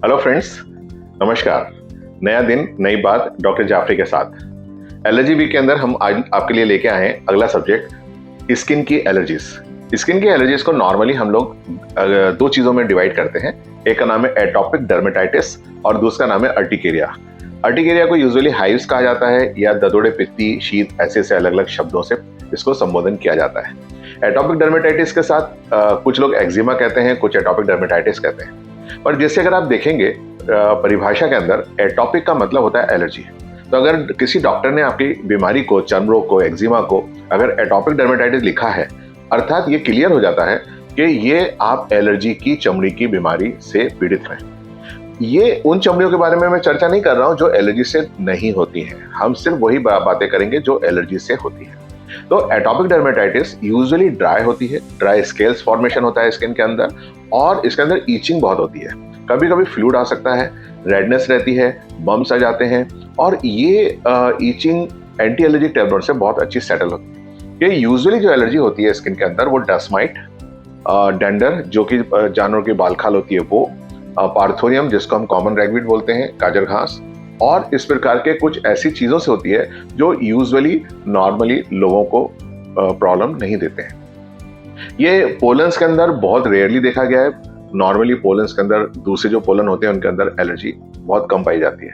Hello friends, नमस्कार। नया दिन नई बात डॉक्टर जाफरी के साथ। एलर्जी वीक के अंदर हम आज आपके लिए लेके आए हैं अगला सब्जेक्ट, स्किन की एलर्जीज। स्किन की एलर्जीज को नॉर्मली हम लोग दो चीजों में डिवाइड करते हैं। एक का नाम है एटॉपिक डर्मेटाइटिस और दूसरा नाम है अर्टिकेरिया। अर्टिकेरिया को यूजुअली हाइव्स कहा जाता है या ददोड़े, पित्ती, शीत, ऐसे अलग अलग शब्दों से इसको संबोधन किया जाता है। एटॉपिक डर्मेटाइटिस के साथ कुछ लोग एक्जिमा कहते हैं, कुछ एटॉपिक डर्मेटाइटिस कहते हैं। पर जैसे अगर आप देखेंगे परिभाषा के अंदर एटॉपिक का मतलब होता है एलर्जी। तो अगर किसी डॉक्टर ने आपकी बीमारी को, चर्म रोग को, एक्जिमा को अगर एटॉपिक डर्मेटाइटिस लिखा है, अर्थात ये क्लियर हो जाता है कि ये आप एलर्जी की चमड़ी की बीमारी से पीड़ित हैं। ये उन चमड़ियों के बारे में मैं चर्चा नहीं कर रहा हूं जो एलर्जी से नहीं होती हैं। हम सिर्फ वही बातें करेंगे जो एलर्जी से होती है। तो एटॉपिक डर्मेटाइटिस यूजुअली ड्राई होती है, ड्राई स्केल्स फॉर्मेशन होता है स्किन के अंदर, और इसके अंदर ईचिंग बहुत होती है। कभी कभी फ्लूइड आ सकता है, रेडनेस रहती है, बम्स आ जाते हैं, और ये ईचिंग एंटी एलर्जिक टैबलेट से बहुत अच्छी सेटल होती है। ये यूजुअली जो एलर्जी होती है स्किन के अंदर वो डस्ट माइट, डेंडर जो कि जानवरों की बाल खाल होती है वो, पार्थोनियम जिसको हम कॉमन रैगवीड बोलते हैं, गाजर घास, और इस प्रकार के कुछ ऐसी चीजों से होती है जो यूजुअली नॉर्मली लोगों को प्रॉब्लम नहीं देते हैं। ये पोलन्स के अंदर बहुत रेयरली देखा गया है। नॉर्मली पोलन्स के अंदर, दूसरे जो पोलन होते हैं उनके अंदर एलर्जी बहुत कम पाई जाती है।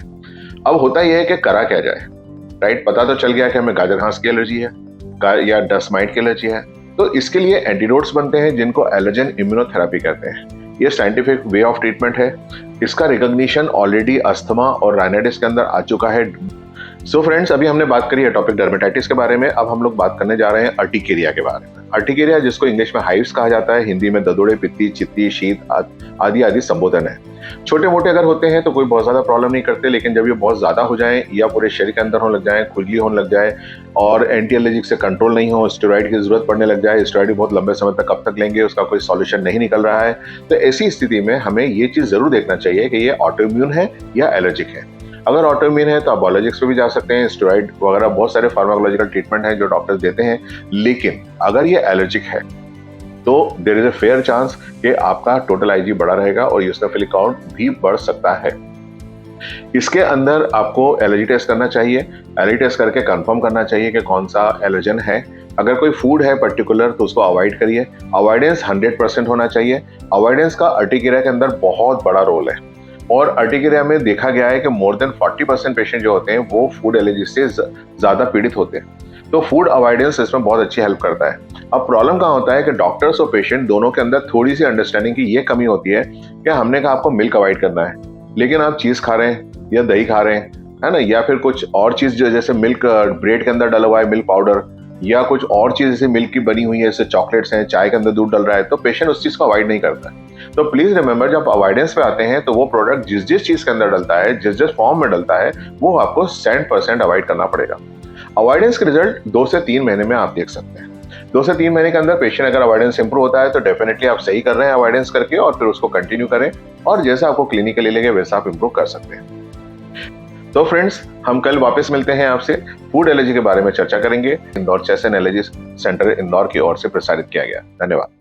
अब होता यह है कि करा क्या जाए, राइट? पता तो चल गया कि हमें गाजर घास की एलर्जी है या डस्ट माइट की एलर्जी है, तो इसके लिए एंटीडोट्स बनते हैं जिनको एलर्जन इम्यूनोथेरेपी कहते हैं। ये साइंटिफिक वे ऑफ ट्रीटमेंट है। इसका रिकॉग्निशन ऑलरेडी अस्थमा और राइनाइटिस के अंदर आ चुका है। सो फ्रेंड्स, अभी हमने बात करी एटॉपिक डर्मेटाइटिस के बारे में। अब हम लोग बात करने जा रहे हैं अर्टिकेरिया के बारे में। अर्टिकेरिया जिसको इंग्लिश में हाइव्स कहा जाता है, हिंदी में ददोड़े, पित्ती, चित्ती, शीत आदि आदि संबोधन है। छोटे मोटे अगर होते हैं तो कोई बहुत ज्यादा प्रॉब्लम नहीं करते, लेकिन जब ये बहुत ज्यादा हो जाए या पूरे शरीर के अंदर होने लग जाए, खुजली होने लग जाए और एंटी एलर्जिक से कंट्रोल नहीं हो, स्टेरॉइड की जरूरत पड़ने लग जाए, स्टेरॉइड बहुत लंबे समय तक कब तक लेंगे उसका कोई सॉल्यूशन नहीं निकल रहा है, तो ऐसी स्थिति में हमें ये चीज जरूर देखना चाहिए कि ये ऑटोइम्यून है या एलर्जिक है। अगर ऑटोइम्यून है तो आप बायोलॉजिक्स पे भी जा सकते हैं, स्टेरॉइड वगैरह बहुत सारे फार्माकोलॉजिकल ट्रीटमेंट है जो डॉक्टर्स देते हैं। लेकिन अगर ये एलर्जिक है तो there is a fair chance कि आपका टोटल आईजी बढ़ा रहेगा और यूसिनोफिलिक काउंट भी बढ़ सकता है। इसके अंदर आपको एलर्जी टेस्ट करना चाहिए। एलर्जी टेस्ट करके कंफर्म करना चाहिए कि कौन सा एलर्जन है। अगर कोई फूड है पर्टिकुलर तो उसको अवॉइड करिए। अवॉइडेंस 100% होना चाहिए। अवॉइडेंस का अर्टिकेरिया के अंदर बहुत बड़ा रोल है, और अर्टिकेरिया में देखा गया है कि मोर देन 40% पेशेंट जो होते हैं वो फूड एलर्जी से ज्यादा पीड़ित होते हैं। तो फूड अवॉइडेंस इसमें बहुत अच्छी हेल्प करता है। अब प्रॉब्लम कहाँ होता है कि डॉक्टर्स और पेशेंट दोनों के अंदर थोड़ी सी अंडरस्टैंडिंग की ये कमी होती है कि हमने कहा आपको मिल्क अवॉइड करना है, लेकिन आप चीज खा रहे हैं या दही खा रहे हैं, है ना, या फिर कुछ और चीज जो जैसे मिल्क ब्रेड के अंदर डला हुआ है, मिल्क पाउडर, या कुछ और चीज जैसे मिल्क की बनी हुई है, जैसे चॉकलेट्स हैं, चाय के अंदर दूध डल रहा है, तो पेशेंट उस चीज को अवॉइड नहीं करता है। तो प्लीज रिमेंबर, जब अवॉइडेंस पे आते हैं तो वो प्रोडक्ट जिस जिस चीज के अंदर डलता है, जिस जिस फॉर्म में डलता है, वो आपको 100% अवॉइड करना पड़ेगा। अवॉइडेंस के रिजल्ट 2 से 3 महीने में आप देख सकते हैं। 2 से 3 महीने के अंदर पेशेंट अगर अवॉइडेंस इंप्रूव होता है तो डेफिनेटली आप सही कर रहे हैं अवॉइडेंस करके, और फिर उसको कंटिन्यू करें, और जैसा आपको क्लिनिकली लगे वैसा आप इंप्रूव कर सकते हैं। तो फ्रेंड्स, हम कल वापस मिलते हैं आपसे। फूड एलर्जी के बारे में चर्चा करेंगे। Indore chest and allergy centre Indore की ओर से प्रसारित किया गया। धन्यवाद।